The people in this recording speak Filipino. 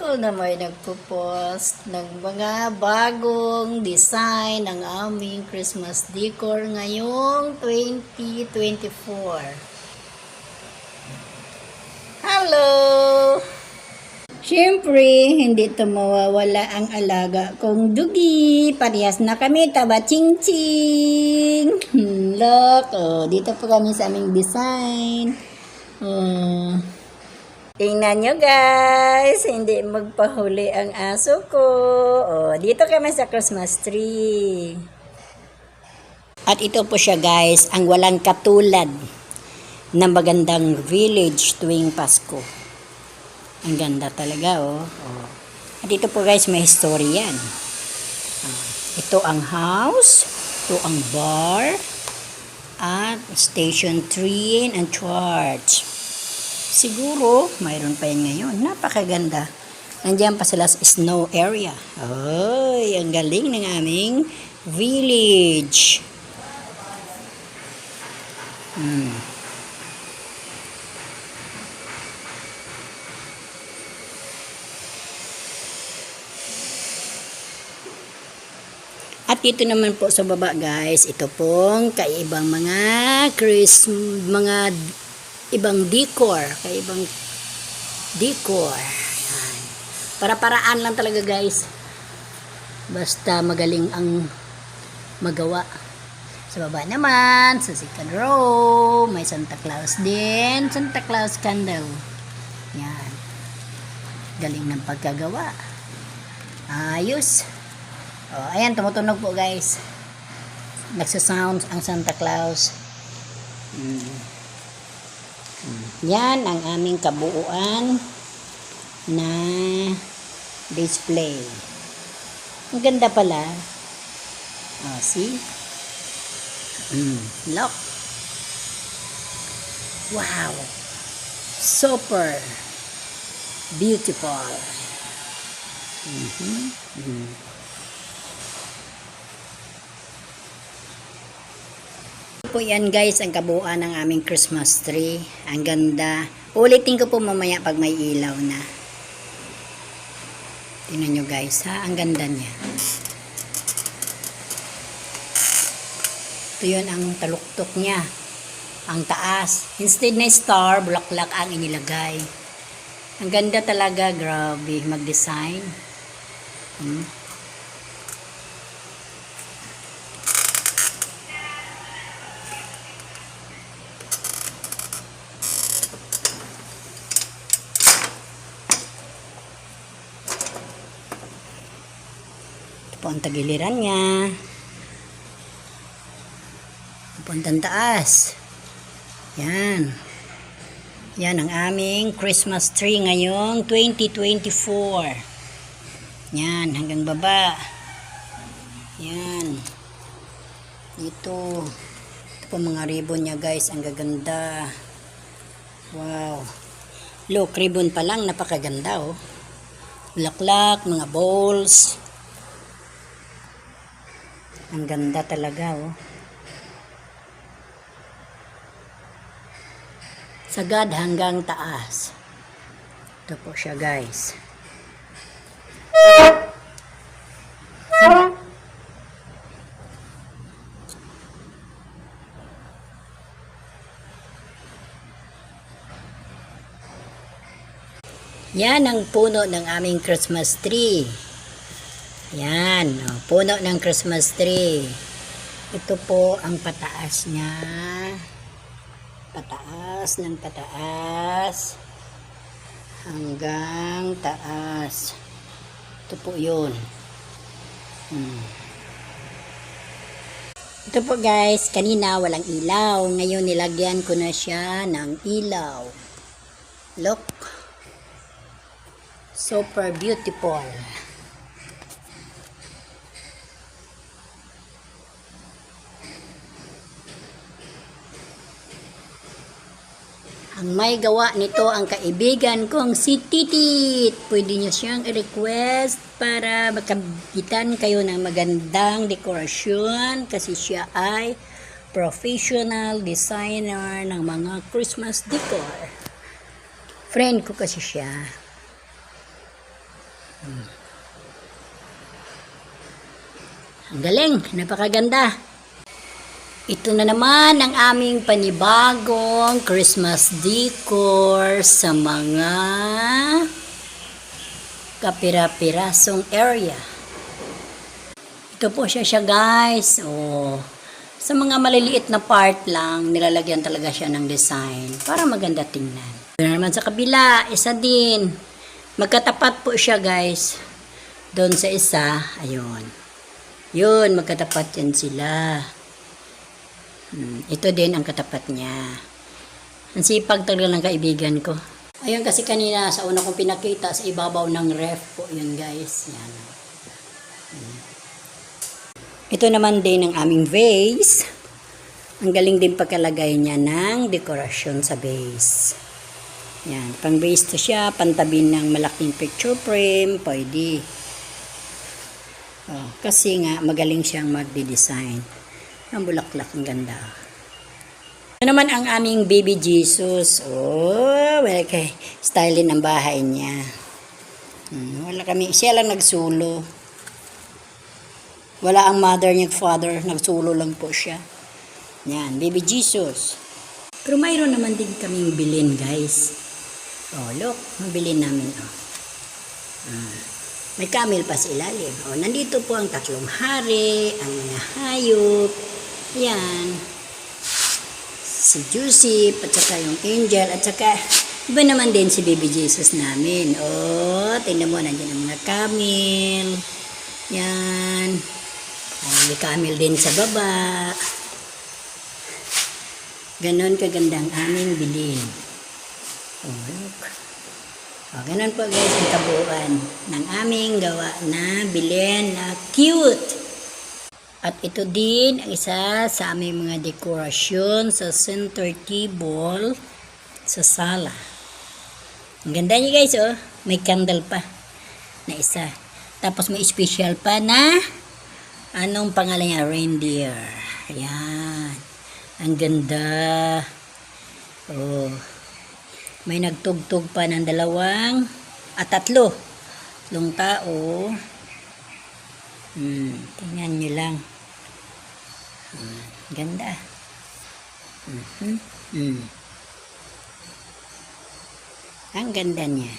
Ako na may nagpo-post ng mga bagong design ng aming Christmas decor ngayong 2024. Hello! Siyempre, hindi ito mawawala ang alaga kong dugi. Parehas na kami, taba ching-ching. Look, dito po kami sa aming design. Tingnan nyo guys, hindi magpahuli ang aso ko. Dito kami sa Christmas tree. At ito po siya guys, ang walang katulad na magandang village tuwing Pasko. Ang ganda talaga At ito po guys, may history yan. Ito ang house, ito ang bar, at station 3 and church. Siguro, mayroon pa yan ngayon. Napakaganda. Nandiyan pa sila sa snow area. Ay, ang galing ng aming village. At dito naman po sa baba guys, ito pong kaibang mga ibang decor, kaibang decor. Ayan. Para-paraan lang talaga guys. Basta magaling ang magawa. Sa baba naman, sa second row, may Santa Claus din. Santa Claus candle. Yan. Galing ng pagkagawa. Ayos. Ayan, tumutunog po guys. Nagsasound ang Santa Claus. Yan ang aming kabuuan na display. Ang ganda pala. See? Look. Wow. Super beautiful. Po yan guys ang kabuuan ng aming Christmas tree. Ang ganda. Ulitin ko po mamaya pag may ilaw na. Tingnan nyo guys ha. Ang ganda niya. Ito yun ang taluktok niya. Ang taas. Instead na star, bulaklak ang inilagay. Ang ganda talaga. Grabe mag-design. Po ang tagiliran niya. Puntang taas. Yan. Yan ang aming Christmas tree ngayong 2024. Yan, hanggang baba. Yan. Dito. Ito po mga ribbon niya guys. Ang gaganda. Wow. Look, ribbon pa lang. Napakaganda Bulaklak, mga balls. Ang ganda talaga Sagad hanggang taas. Ito po siya guys. Yan ang puno ng aming Christmas tree. Yan, puno ng Christmas tree. Ito po ang pataas niya. Pataas ng pataas. Hanggang taas. Ito po yun. Ito po guys, kanina walang ilaw. Ngayon nilagyan ko na siya ng ilaw. Look. Super beautiful. Ang may gawa nito ang kaibigan kong si Titit. Pwede niyo siyang i-request para magkabitan kayo ng magandang dekorasyon kasi siya ay professional designer ng mga Christmas decor. Friend ko kasi siya. Ang galing, napakaganda. Ito na naman ang aming panibagong Christmas decor sa mga kapira-pirasong area. Ito po siya guys. Oh, sa mga maliliit na part lang, nilalagyan talaga siya ng design para maganda tingnan. Ito naman sa kabila, isa din. Magkatapat po siya guys. Doon sa isa, ayun. Yun, magkatapat yan sila. Ito din ang katapat niya. Ang sipag talaga ng kaibigan ko. Ayun kasi kanina sa una kong pinakita sa ibabaw ng ref po yun guys. Yan. Ito naman din ang aming vase. Ang galing din pagkalagay niya ng dekorasyon sa vase. Yan. Pang vase to siya. Pantabi ng malaking picture frame. Pwede. Oh, kasi nga magaling siyang magde-design. Ang bulaklak, ang ganda. Ito naman ang aming baby Jesus. Oh, well, okay. Style din ang bahay niya. Wala kami, siya lang nagsulo. Wala ang mother niya, father, nagsulo lang po siya. Yan, baby Jesus. Pero mayroon naman din kaming bilin, guys. Oh, look, bilin namin, oh. May camel pa sa ilalim. Oh, nandito po ang tatlong hari, ang mga hayop. Yan. Si Joseph, at saka yung angel, at saka iba naman din si baby Jesus namin. Oh, tingnan mo, nandiyan ang mga camel. Yan. Ay, may camel din sa baba. Ganon kaganda ang aming bilin. Oh, look. O, ganun po guys ang kabuuan ng aming gawa na bilhin na cute. At ito din ang isa sa aming mga dekorasyon sa center table sa sala. Ang ganda niya guys, oh. May candle pa na isa. Tapos may special pa na anong pangalan niya? Reindeer. Ayan. Ang ganda. Oh. May nagtugtog pa ng tatlong tao. Tingnan nyo lang. Ganda. Ang ganda niya.